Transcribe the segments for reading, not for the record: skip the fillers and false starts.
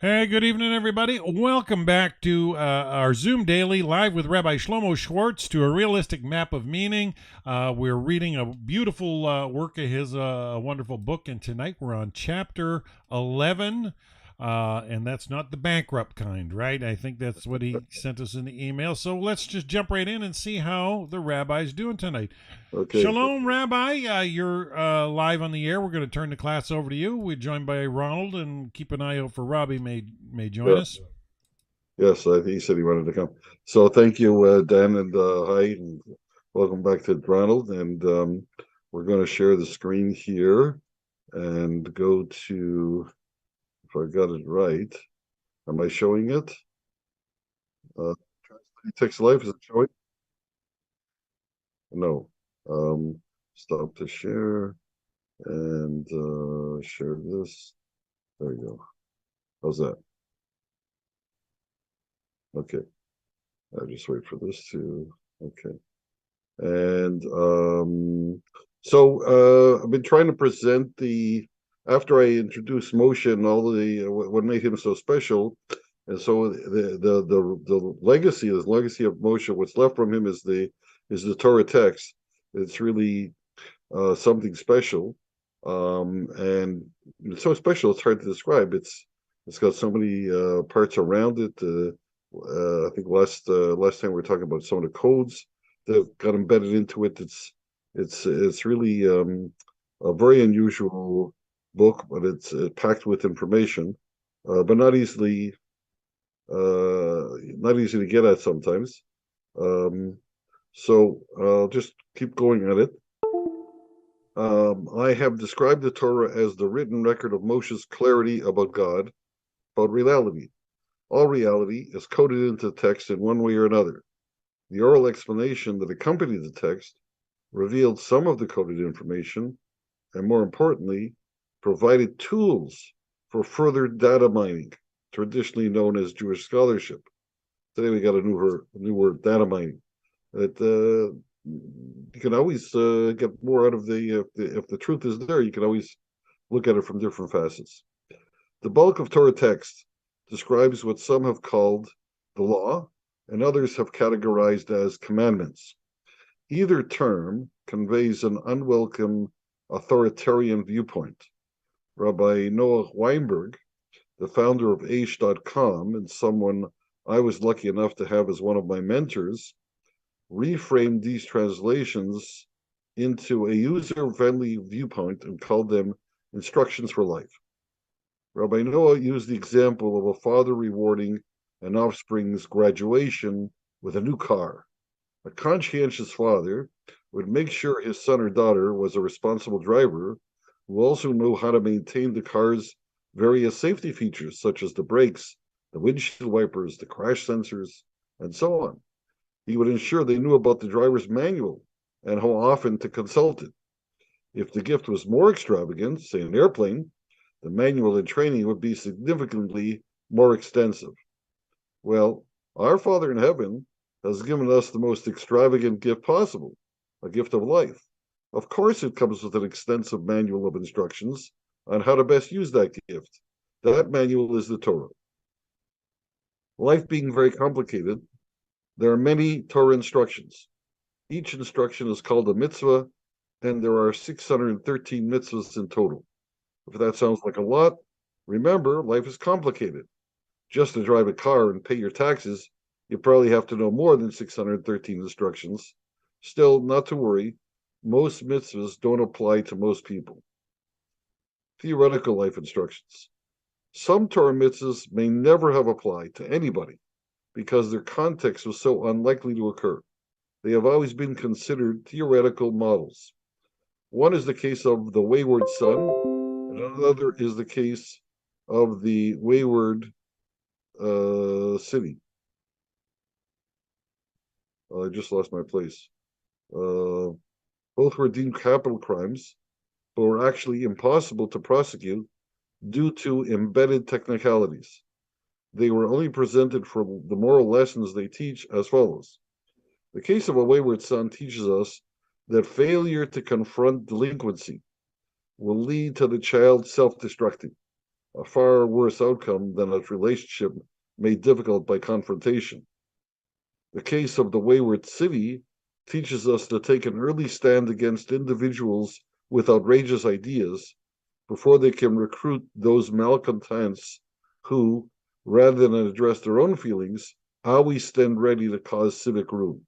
Hey, good evening, everybody. Welcome back to our Zoom Daily live with Rabbi Shlomo Schwartz to a realistic map of meaning. We're reading a beautiful work of his, a wonderful book, and tonight we're on chapter 11. And that's not the bankrupt kind, right? I think that's what he sent us in the email. So let's just jump right in and see how the rabbi's doing tonight. Okay. Shalom, Rabbi. You're live on the air. We're going to turn the class over to you. We're joined by Ronald, and keep an eye out for Robbie may join Yeah. us. Yes, he said he wanted to come. So thank you, Dan, and hi, and welcome back to Ronald. And we're going to share the screen here and go to, if I got it right, am I showing it? Uh, Text Life, is it showing? No. Stop to share and share this. There you go. How's that? Okay. I'll just wait for this to, okay. And I've been trying to present after I introduced Moshe and all what made him so special. And so the legacy, this legacy of Moshe, what's left from him is the Torah text. It's really something special. And it's so special it's hard to describe. It's got so many parts around it. I think last time we were talking about some of the codes that got embedded into it. It's really a very unusual book, but it's packed with information, but not easy to get at sometimes. So I'll just keep going at it. I have described the Torah as the written record of Moshe's clarity about God, about reality. All reality is coded into text in one way or another. The oral explanation that accompanied the text revealed some of the coded information, and more importantly, provided tools for further data mining, traditionally known as Jewish scholarship. Today we got a new word, data mining. That you can always get more out of if the truth is there, you can always look at it from different facets. The bulk of Torah text describes what some have called the law and others have categorized as commandments. Either term conveys an unwelcome authoritarian viewpoint. Rabbi Noah Weinberg, the founder of Aish.com and someone I was lucky enough to have as one of my mentors, reframed these translations into a user-friendly viewpoint and called them instructions for life. Rabbi Noah used the example of a father rewarding an offspring's graduation with a new car. A conscientious father would make sure his son or daughter was a responsible driver who also knew how to maintain the car's various safety features, such as the brakes, the windshield wipers, the crash sensors, and so on. He would ensure they knew about the driver's manual and how often to consult it. If the gift was more extravagant, say an airplane, the manual and training would be significantly more extensive. Well, our Father in heaven has given us the most extravagant gift possible, a gift of life. Of course, it comes with an extensive manual of instructions on how to best use that gift. That manual is the Torah. Life being very complicated, there are many Torah instructions. Each instruction is called a mitzvah, and there are 613 mitzvahs in total. If that sounds like a lot, remember, life is complicated. Just to drive a car and pay your taxes, you probably have to know more than 613 instructions. Still, not to worry, most mitzvahs don't apply to most people. Theoretical life instructions. Some Torah mitzvahs may never have applied to anybody because their context was so unlikely to occur. They have always been considered theoretical models. One is the case of the wayward son, and another is the case of the wayward city. I just lost my place. Both were deemed capital crimes, but were actually impossible to prosecute due to embedded technicalities. They were only presented for the moral lessons they teach as follows. The case of a wayward son teaches us that failure to confront delinquency will lead to the child self-destructing. a far worse outcome than a relationship made difficult by confrontation. The case of the wayward city teaches us to take an early stand against individuals with outrageous ideas before they can recruit those malcontents who, rather than address their own feelings, always stand ready to cause civic ruin.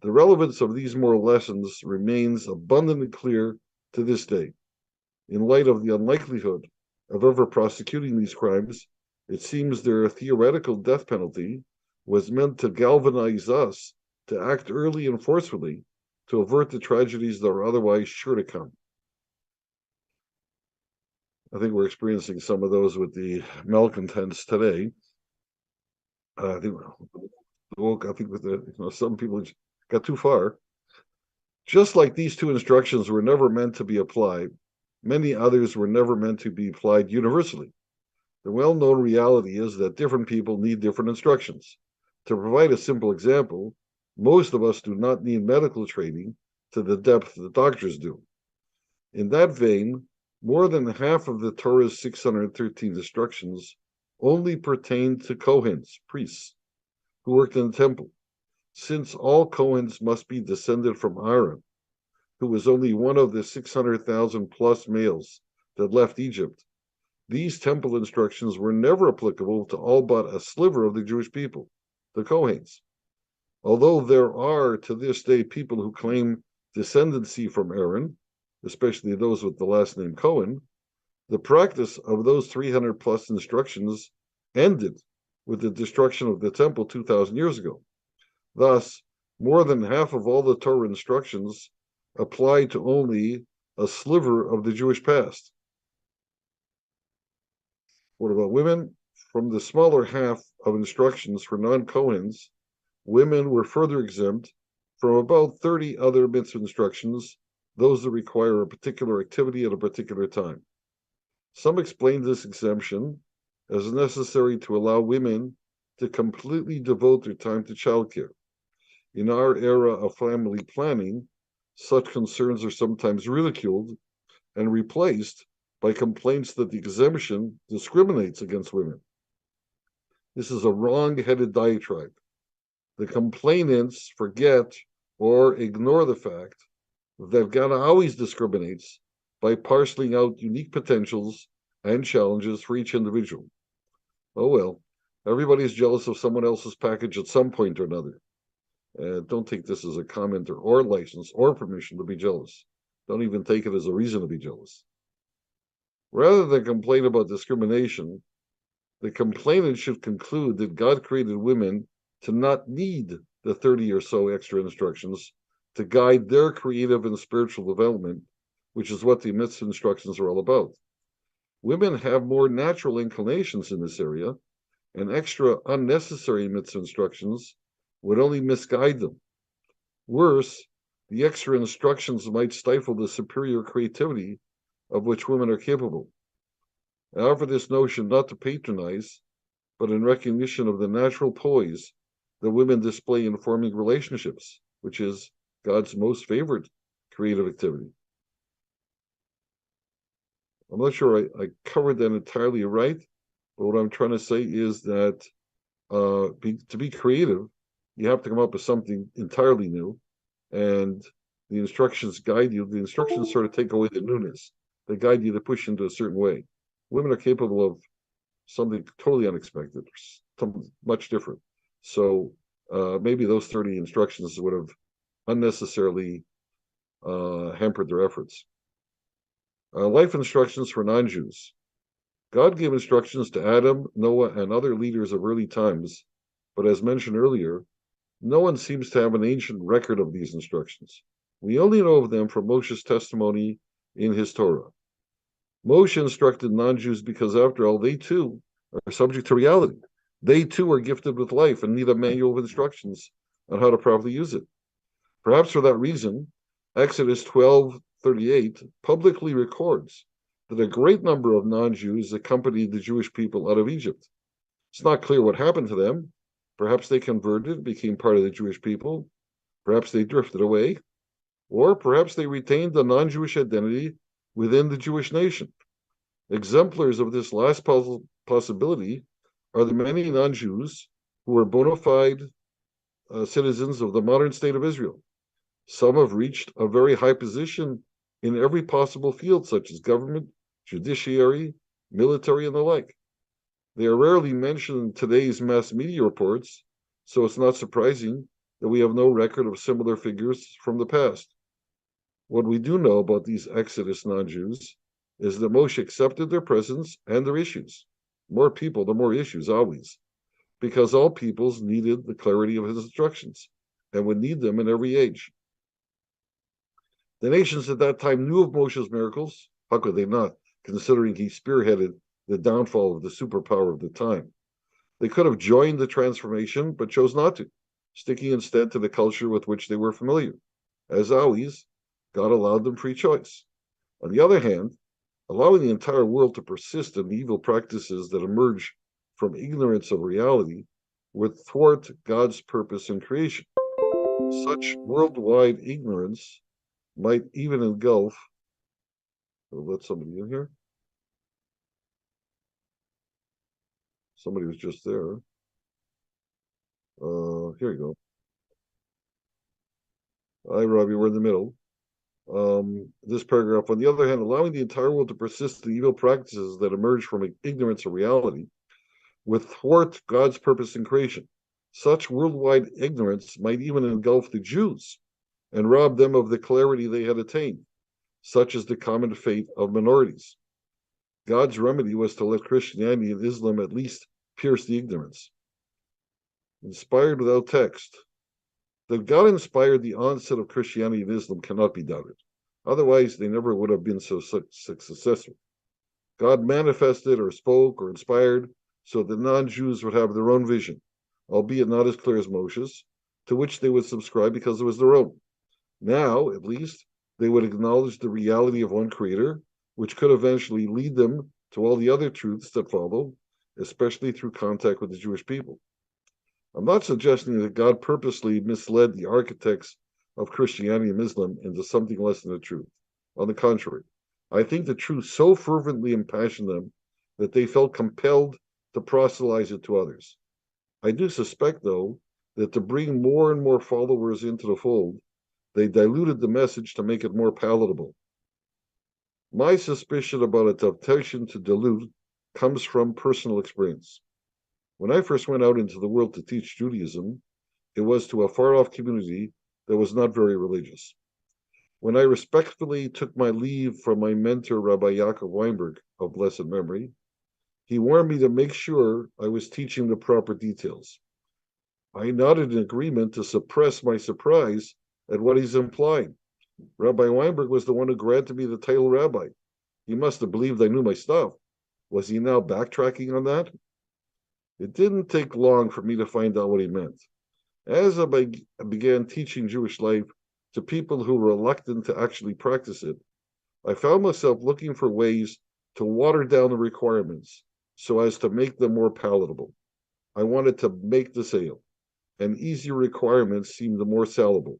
The relevance of these moral lessons remains abundantly clear to this day. In light of the unlikelihood of ever prosecuting these crimes, it seems their theoretical death penalty was meant to galvanize us to act early and forcefully to avert the tragedies that are otherwise sure to come. I think we're experiencing some of those with the malcontents today. I think with some people got too far. Just like these two instructions were never meant to be applied, many others were never meant to be applied universally. The well-known reality is that different people need different instructions. To provide a simple example, most of us do not need medical training to the depth that doctors do. In that vein, more than half of the Torah's 613 instructions only pertain to Kohens, priests, who worked in the temple, since all Kohens must be descended from Aaron, who was only one of the 600,000 plus males that left Egypt. These temple instructions were never applicable to all but a sliver of the Jewish people, the Kohens. Although there are to this day people who claim descendancy from Aaron, especially those with the last name Cohen, the practice of those 300 plus instructions ended with the destruction of the temple 2,000 years ago. Thus, more than half of all the Torah instructions apply to only a sliver of the Jewish past. What about women? From the smaller half of instructions for non-Kohens, women were further exempt from about 30 other mitzvah instructions, those that require a particular activity at a particular time. Some explain this exemption as necessary to allow women to completely devote their time to childcare. In our era of family planning, such concerns are sometimes ridiculed and replaced by complaints that the exemption discriminates against women. This is a wrong-headed diatribe. The complainants forget or ignore the fact that God always discriminates by parceling out unique potentials and challenges for each individual. Oh well, everybody's jealous of someone else's package at some point or another. Don't take this as a comment or license or permission to be jealous. Don't even take it as a reason to be jealous. Rather than complain about discrimination, the complainant should conclude that God created women to not need the 30 or so extra instructions to guide their creative and spiritual development, which is what the mitzvah instructions are all about. Women have more natural inclinations in this area, and extra unnecessary mitzvah instructions would only misguide them. Worse, the extra instructions might stifle the superior creativity of which women are capable. I offer this notion not to patronize, but in recognition of the natural poise that women display in forming relationships, which is God's most favorite creative activity. I'm not sure I covered that entirely right, but what I'm trying to say is that to be creative, you have to come up with something entirely new, and the instructions guide you. The instructions sort of take away the newness. They guide you to push into a certain way. Women are capable of something totally unexpected, something much different. So maybe those 30 instructions would have unnecessarily hampered their efforts. Life instructions for non-Jews. God gave instructions to Adam, Noah, and other leaders of early times, but as mentioned earlier, no one seems to have an ancient record of these instructions. We only know of them from Moshe's testimony in his Torah. Moshe instructed non-Jews because, after all, they too are subject to reality. They too are gifted with life and need a manual of instructions on how to properly use it. Perhaps for that reason, Exodus 12:38 publicly records that a great number of non-Jews accompanied the Jewish people out of Egypt. It's not clear what happened to them. Perhaps they converted, became part of the Jewish people. Perhaps they drifted away. Or perhaps they retained a non-Jewish identity within the Jewish nation. Exemplars of this last possibility are the many non-Jews who were bona fide citizens of the modern state of Israel. Some have reached a very high position in every possible field, such as government, judiciary, military, and the like. They are rarely mentioned in today's mass media reports, so it's not surprising that we have no record of similar figures from the past. What we do know about these Exodus non-Jews is that Moshe accepted their presence and their issues. More people, the more issues, always, because all peoples needed the clarity of his instructions and would need them in every age. The nations at that time knew of Moshe's miracles. How could they not, considering he spearheaded the downfall of the superpower of the time? They could have joined the transformation, but chose not to, sticking instead to the culture with which they were familiar. As always, God allowed them free choice. On the other hand, allowing the entire world to persist in the evil practices that emerge from ignorance of reality would thwart God's purpose in creation. Such worldwide ignorance might even engulf. I'll let somebody in here. Somebody was just there. Here you go. Hi, Rabbi. We're in the middle. This paragraph, on the other hand, allowing the entire world to persist in evil practices that emerge from ignorance of reality would thwart God's purpose in creation. Such worldwide ignorance might even engulf the Jews and rob them of the clarity they had attained. Such is the common fate of minorities. God's remedy was to let Christianity and Islam at least pierce the ignorance. Inspired without text. That God inspired the onset of Christianity and Islam cannot be doubted. Otherwise, they never would have been so successful. God manifested or spoke or inspired so that non-Jews would have their own vision, albeit not as clear as Moshe's, to which they would subscribe because it was their own. Now, at least, they would acknowledge the reality of one creator, which could eventually lead them to all the other truths that follow, especially through contact with the Jewish people. I'm not suggesting that God purposely misled the architects of Christianity and Islam into something less than the truth. On the contrary, I think the truth so fervently impassioned them that they felt compelled to proselytize it to others. I do suspect, though, that to bring more and more followers into the fold, they diluted the message to make it more palatable. My suspicion about a temptation to dilute comes from personal experience. When I first went out into the world to teach Judaism, it was to a far-off community that was not very religious. When I respectfully took my leave from my mentor, Rabbi Yaakov Weinberg, of blessed memory, he warned me to make sure I was teaching the proper details. I nodded in agreement to suppress my surprise at what he's implying. Rabbi Weinberg was the one who granted me the title rabbi. He must have believed I knew my stuff. Was he now backtracking on that? It didn't take long for me to find out what he meant. As I began teaching Jewish life to people who were reluctant to actually practice it, I found myself looking for ways to water down the requirements so as to make them more palatable. I wanted to make the sale, and easier requirements seemed more salable.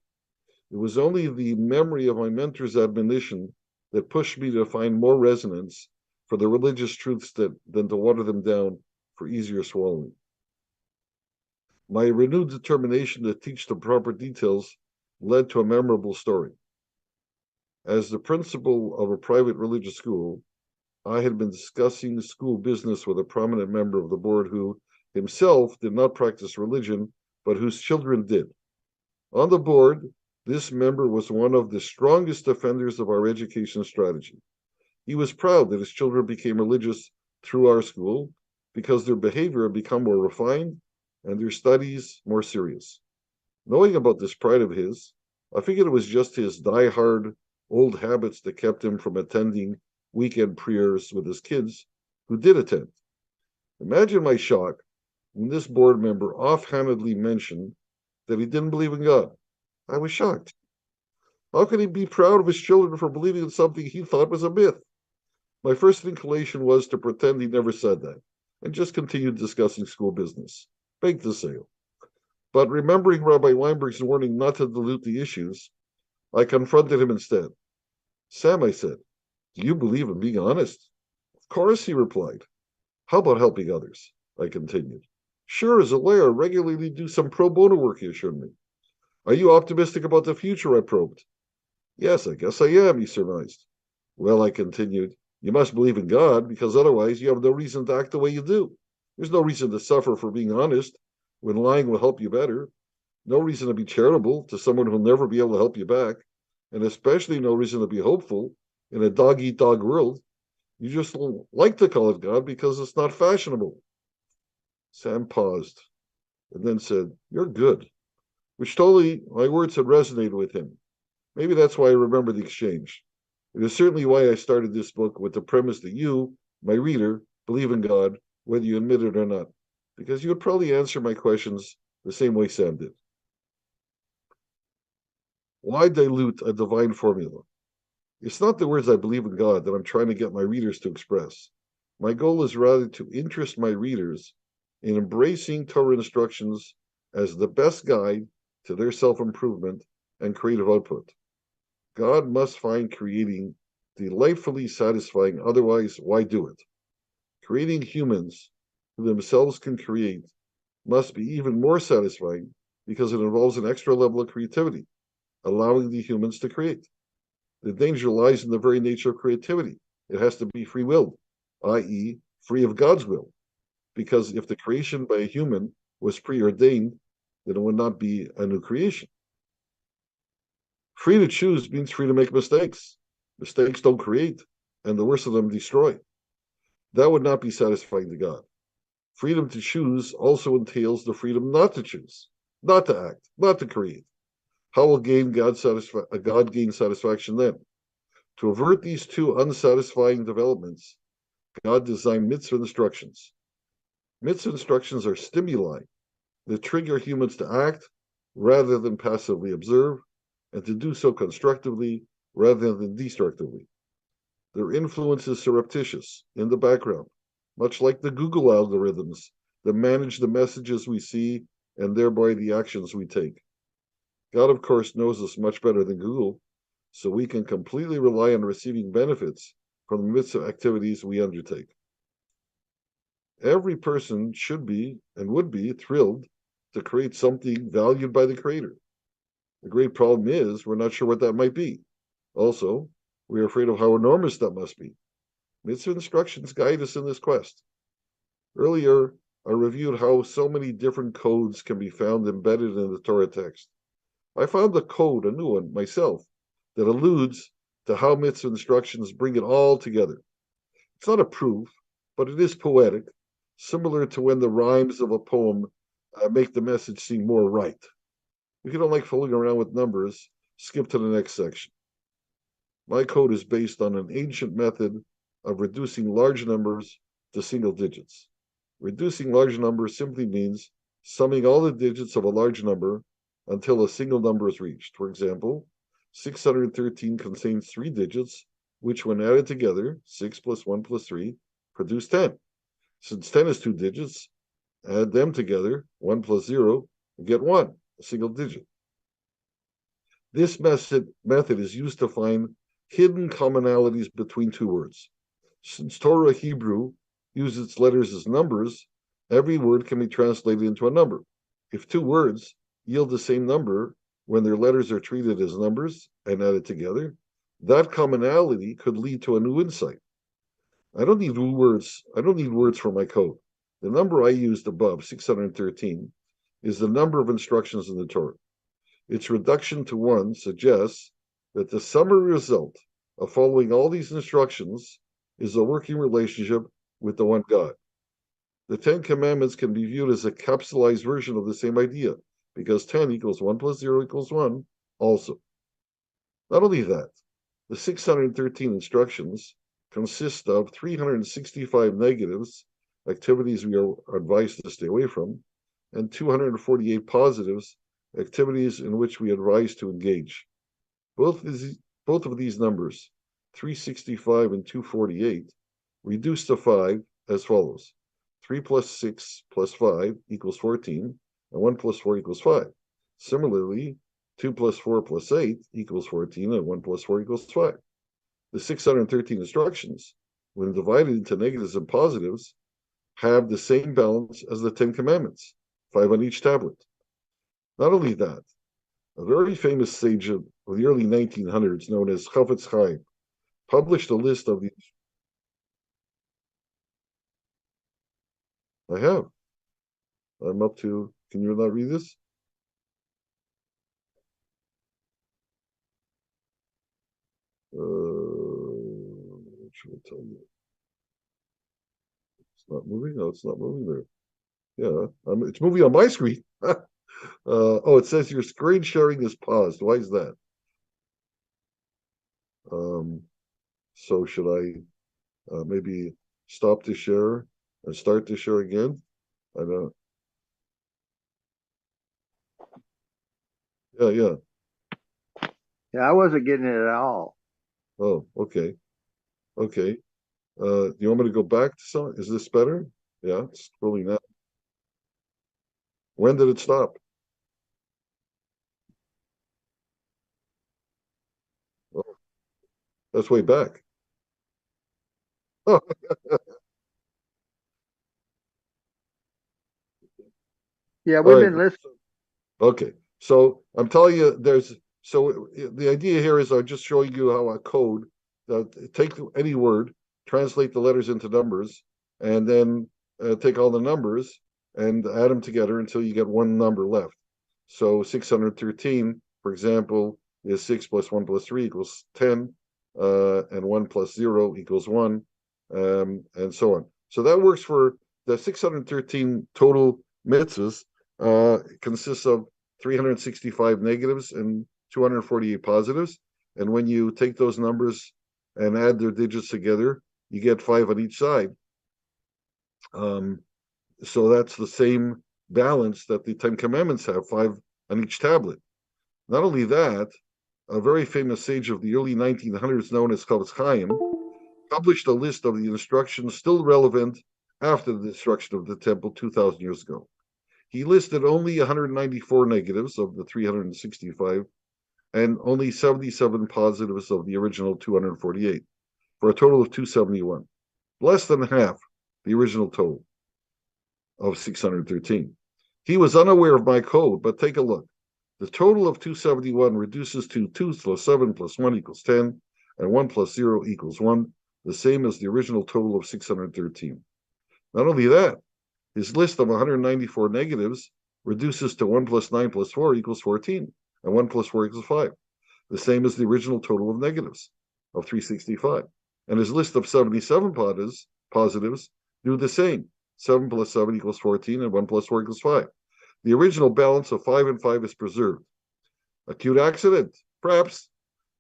It was only the memory of my mentor's admonition that pushed me to find more resonance for the religious truths than to water them down for easier swallowing. My renewed determination to teach the proper details led to a memorable story. As the principal of a private religious school, I had been discussing school business with a prominent member of the board who himself did not practice religion, but whose children did. On the board, this member was one of the strongest defenders of our education strategy. He was proud that his children became religious through our school because their behavior had become more refined and their studies more serious. Knowing about this pride of his, I figured it was just his die-hard old habits that kept him from attending weekend prayers with his kids who did attend. Imagine my shock when this board member offhandedly mentioned that he didn't believe in God. I was shocked. How could he be proud of his children for believing in something he thought was a myth? My first inclination was to pretend he never said that and just continue discussing school business. Bake the sale. But remembering Rabbi Weinberg's warning not to dilute the issues, I confronted him instead. Sam, I said, do you believe in being honest? Of course, he replied. How about helping others? I continued. Sure, as a lawyer, I regularly do some pro bono work, he assured me. Are you optimistic about the future? I probed. Yes, I guess I am, he surmised. Well, I continued, you must believe in God, because otherwise you have no reason to act the way you do. There's no reason to suffer for being honest when lying will help you better. No reason to be charitable to someone who'll never be able to help you back. And especially no reason to be hopeful in a dog eat dog world. You just don't like to call it God because it's not fashionable. Sam paused and then said, You're good, which totally my words had resonated with him. Maybe that's why I remember the exchange. It is certainly why I started this book with the premise that you, my reader, believe in God, whether you admit it or not, because you would probably answer my questions the same way Sam did. Why dilute a divine formula? It's not the words I believe in God that I'm trying to get my readers to express. My goal is rather to interest my readers in embracing Torah instructions as the best guide to their self-improvement and creative output. God must find creating delightfully satisfying, otherwise, why do it? Creating humans who themselves can create must be even more satisfying because it involves an extra level of creativity, allowing the humans to create. The danger lies in the very nature of creativity. It has to be free-willed, i.e., free of God's will. Because if the creation by a human was preordained, then it would not be a new creation. Free to choose means free to make mistakes. Mistakes don't create, and the worst of them destroy. That would not be satisfying to God. Freedom to choose also entails the freedom not to choose, not to act, not to create. How will God gain satisfaction then? To avert these two unsatisfying developments, God designed mitzvah instructions. Mitzvah instructions are stimuli that trigger humans to act rather than passively observe, and to do so constructively rather than destructively. Their influence is surreptitious, in the background, much like the Google algorithms that manage the messages we see and thereby the actions we take. God, of course, knows us much better than Google, so we can completely rely on receiving benefits from the mitzvah activities we undertake. Every person should be and would be thrilled to create something valued by the Creator. The great problem is we're not sure what that might be. Also, we are afraid of how enormous that must be. Mitzvah instructions guide us in this quest. Earlier, I reviewed how so many different codes can be found embedded in the Torah text. I found a code, a new one, myself, that alludes to how mitzvah instructions bring it all together. It's not a proof, but it is poetic, similar to when the rhymes of a poem make the message seem more right. If you don't like fooling around with numbers, skip to the next section. My code is based on an ancient method of reducing large numbers to single digits. Reducing large numbers simply means summing all the digits of a large number until a single number is reached. For example, 613 contains 3 digits, which when added together, 6 plus 1 plus 3, produce 10. Since 10 is 2 digits, add them together, 1 plus 0, and get 1, a single digit. This method is used to find hidden commonalities between two words. Since Torah Hebrew uses its letters as numbers, every word can be translated into a number. If two words yield the same number when their letters are treated as numbers and added together, that commonality could lead to a new insight. I don't need words for my code. The number I used above, 613, is the number of instructions in the Torah. Its reduction to 1 suggests that the summary result of following all these instructions is a working relationship with the one God. The 10 Commandments can be viewed as a capsulized version of the same idea, because 10 equals 1 plus 0 equals 1 also. Not only that, the 613 instructions consist of 365 negatives, activities we are advised to stay away from, and 248 positives, activities in which we are advised to engage. Both of these numbers, 365 and 248, reduce to 5 as follows. 3 plus 6 plus 5 equals 14, and 1 plus 4 equals 5. Similarly, 2 plus 4 plus 8 equals 14, and 1 plus 4 equals 5. The 613 instructions when divided into negatives and positives, have the same balance as the Ten Commandments, 5 on each tablet. Not only that, a very famous sage of the early 1900s, known as Schwartz, published a list of these. I have. I'm up to. Can you not read this? What should I tell you? It's not moving. No, it's not moving there. Yeah, it's moving on my screen. Oh, it says your screen sharing is paused. Why is that? So should I maybe stop the share and start the share again? I don't. Yeah. Yeah, I wasn't getting it at all. Oh, okay. Okay. Do you want me to go back to some? Is this better? Yeah, it's scrolling now. When did it stop? Oh, that's way back. Oh, Yeah, all we've right. been listening. Okay. So I'm telling you, the idea here is I'm just showing you how a code take any word, translate the letters into numbers, and then take all the numbers and add them together until you get one number left. So 613, for example, is 6 plus 1 plus 3 equals 10, and 1 plus 0 equals 1, and so on. So that works for the 613 total mitzvahs. Consists of 365 negatives and 248 positives. And when you take those numbers and add their digits together, you get 5 on each side. So that's the same balance that the Ten Commandments have, 5 on each tablet. Not only that, a very famous sage of the early 1900s known as Schwartz published a list of the instructions still relevant after the destruction of the temple 2,000 years ago. He listed only 194 negatives of the 365 and only 77 positives of the original 248, for a total of 271, less than half the original total of 613. He was unaware of my code, but take a look. The total of 271 reduces to 2 plus 7 plus 1 equals 10, and 1 plus 0 equals 1, the same as the original total of 613. Not only that, his list of 194 negatives reduces to 1 plus 9 plus 4 equals 14, and 1 plus 4 equals 5, the same as the original total of negatives of 365. And his list of 77 positives do the same. 7 plus 7 equals 14, and 1 plus 4 equals 5. The original balance of 5 and 5 is preserved. A cute accident, perhaps,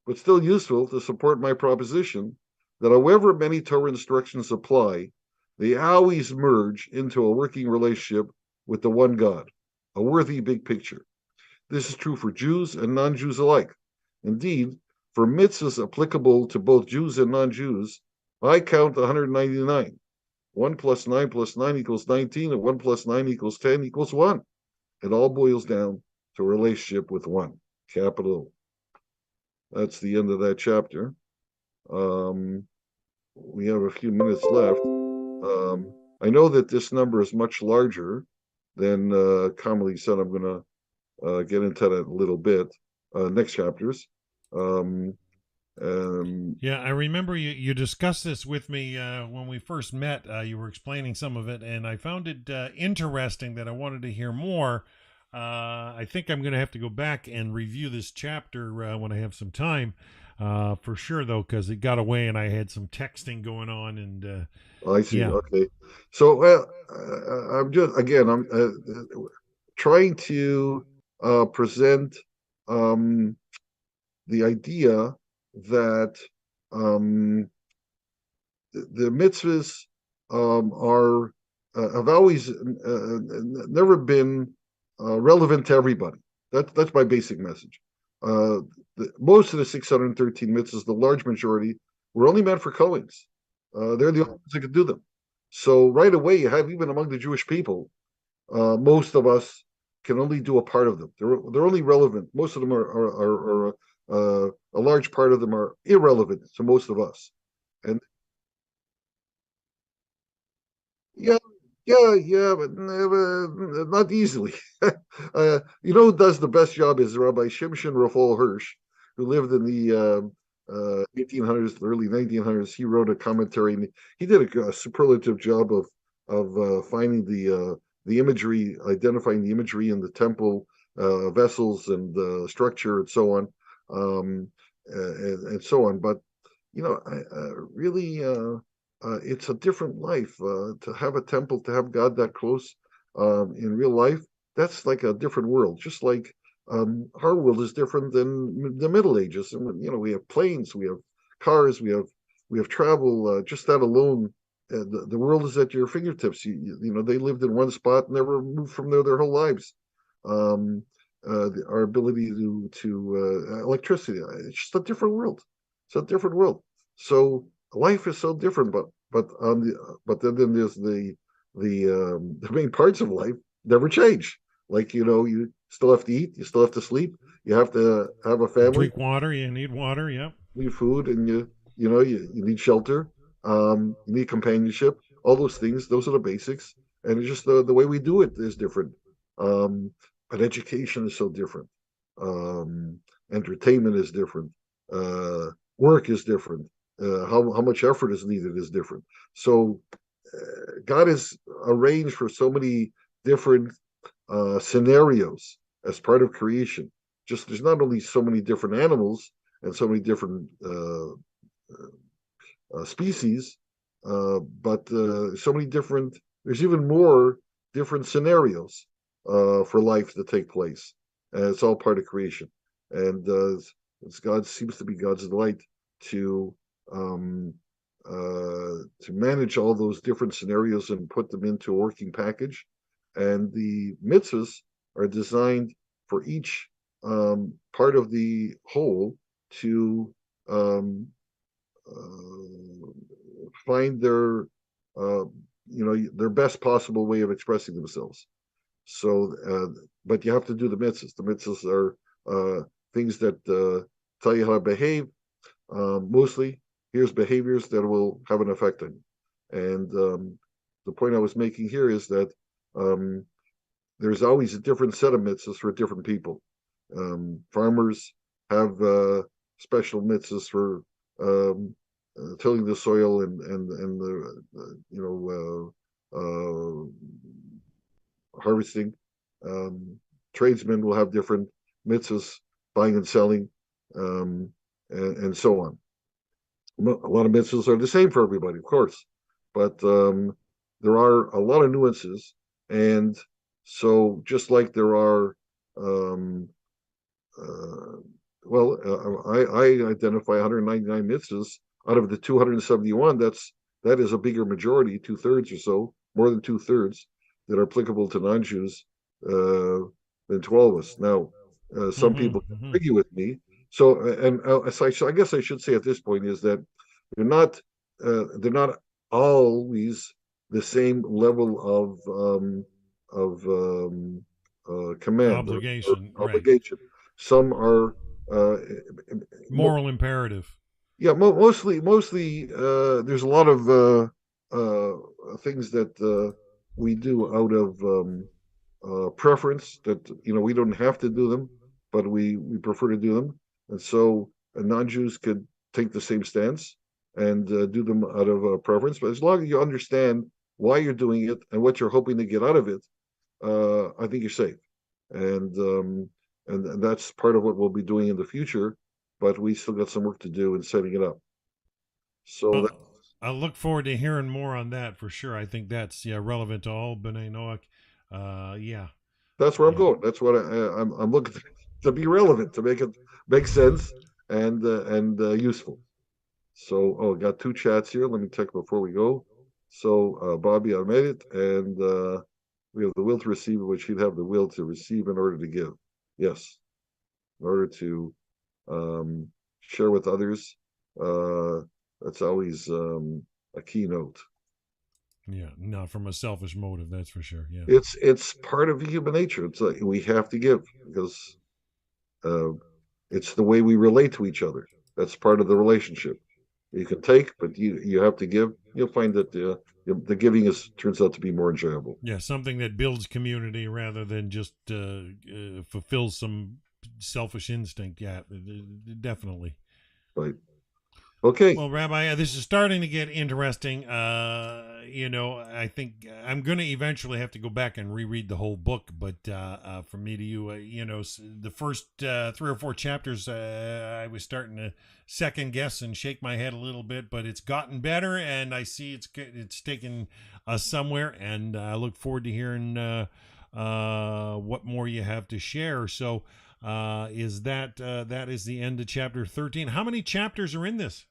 but still useful to support my proposition that however many Torah instructions apply, they always merge into a working relationship with the one God, a worthy big picture. This is true for Jews and non-Jews alike. Indeed, for mitzvahs applicable to both Jews and non-Jews, I count 199. 1 plus 9 plus 9 equals 19, and 1 plus 9 equals 10 equals 1. It all boils down to a relationship with one, capital. That's the end of that chapter. We have a few minutes left. I know that this number is much larger than commonly said. I'm going to get into that a little bit. Next chapters. Yeah, I remember you discussed this with me when we first met. You were explaining some of it, and I found it interesting that I wanted to hear more. I think I'm going to have to go back and review this chapter when I have some time, for sure, though, because it got away and I had some texting going on. And I see. yeah. Okay. So, I'm trying to present the idea that the mitzvahs are have always never been relevant to everybody. That's my basic message. Most of the 613 mitzvahs, the large majority, were only meant for Kohens. They're the only ones that could do them. So right away, you have even among the Jewish people, most of us can only do a part of them. They're only relevant. Most of them are a large part of them are irrelevant to most of us. And Yeah, yeah, but not easily. You know who does the best job is Rabbi Shimshon Raphael Hirsch, who lived in the 1800s, early 1900s. He wrote a commentary, and he did a superlative job of finding the imagery, identifying the imagery in the temple vessels and the structure and so on, and so on. But you know, really, it's a different life to have a temple, to have God that close in real life. That's like a different world. Just like our world is different than the Middle Ages, and you know, we have planes, we have cars, we have travel. Just that alone, the world is at your fingertips. You know, they lived in one spot, never moved from there their whole lives. Um, our ability to electricity, it's just a different world. It's a different world. So life is so different, but then there's the main parts of life never change. Like you know, you still have to eat, you still have to sleep, you have to have a family, Drink water. You need water. Yep. need food, and you need shelter, you need companionship. All those things, those are the basics, and it's just the way we do it is different. Um, but education is so different. Um, Entertainment is different. Uh, Work is different. How much effort is needed is different. So God is arranged for so many different scenarios as part of creation. Just there's not only so many different animals and so many different species, but so many different. There's even more different scenarios for life to take place, and it's all part of creation. And it's God seems to be God's delight to um, to manage all those different scenarios and put them into a working package. And the mitzvahs are designed for each part of the whole to uh, find uh, their best possible way of expressing themselves. So, but you have to do the mitzvahs. The mitzvahs are things that tell you how to behave. Mostly, here's behaviors that will have an effect on you. And the point I was making here is that um, there's always a different set of mitzvahs for different people. Farmers have special mitzvahs for tilling the soil and the harvesting. Um, Tradesmen will have different mitzvahs, buying and selling, um, and so on. A lot of mitzvahs are the same for everybody, of course, but there are a lot of nuances, and so just like there are, um, uh, I identify 199 mitzvahs out of the 271. That is a bigger majority, 2/3 or so, more than 2/3 that are applicable to non-Jews uh, than to all of us. Now, some Mm-hmm, people can mm-hmm. argue with me. So, so I guess I should say at this point is that they're not always the same level of command or Obligation. Right. obligation. Some are uh, Moral imperative. yeah, mostly there's a lot of things that we do out of preference that we don't have to do them, but we prefer to do them, and so non-Jews could take the same stance and do them out of preference. But as long as you understand why you're doing it and what you're hoping to get out of it, I think you're safe. And and that's part of what we'll be doing in the future. But we still got some work to do in setting it up. So Well, I look forward to hearing more on that for sure. I think that's relevant to all B'nai Noach. Yeah, that's where I'm yeah. going. That's what I'm looking to be relevant, to make it make sense and useful. So, got two chats here. Let me check before we go. So, Bobby, I made it, and we have the will to receive, which you'd have the will to receive in order to give. Yes, in order to um, share with others. Uh, that's always a keynote. Yeah, not from a selfish motive, that's for sure. Yeah. It's part of human nature. It's like we have to give because uh, it's the way we relate to each other. That's part of the relationship. you can take, but you have to give. You'll find that the giving turns out to be more enjoyable. Yeah, something that builds community rather than just fulfills some selfish instinct. Yeah, definitely. Right. Okay. Well, Rabbi, this is starting to get interesting. I think I'm going to eventually have to go back and reread the whole book. But from me to you, the first 3 or 4 chapters, I was starting to second guess and shake my head a little bit. But it's gotten better, and I see it's taken us somewhere. And I look forward to hearing what more you have to share. So, is that is the end of chapter 13? How many chapters are in this?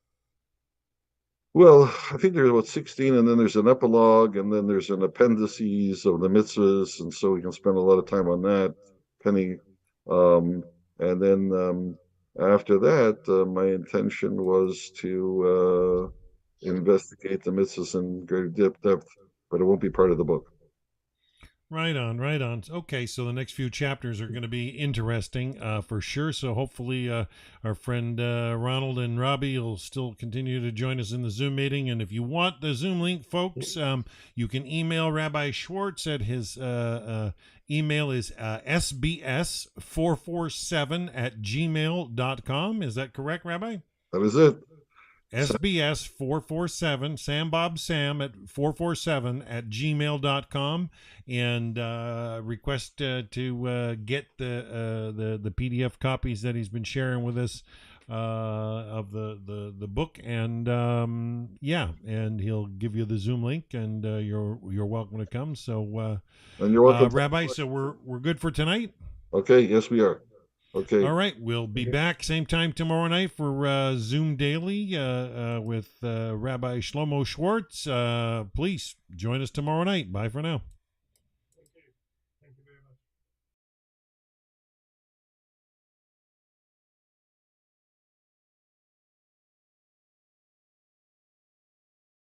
Well, I think there's about 16, and then there's an epilogue, and then there's an appendices of the mitzvahs, and so we can spend a lot of time on that, Penny. And then after that, my intention was to investigate the mitzvahs in greater depth, but it won't be part of the book. Right on, right on. Okay, so the next few chapters are going to be interesting for sure. So hopefully our friend Ronald and Rabbi will still continue to join us in the Zoom meeting. And if you want the Zoom link, folks, you can email Rabbi Schwartz at his email is sbs447@gmail.com. Is that correct, Rabbi? That is it. SBS447, Sam Bob Sam at 447@gmail.com, and request to get the PDF copies that he's been sharing with us of the book, and and he'll give you the Zoom link, and you're welcome to come. So and you're welcome, Rabbi. So we're good for tonight. Okay. Yes, we are. Okay. All right. We'll be back same time tomorrow night for Zoom Daily with Rabbi Shlomo Schwartz. Please join us tomorrow night. Bye for now.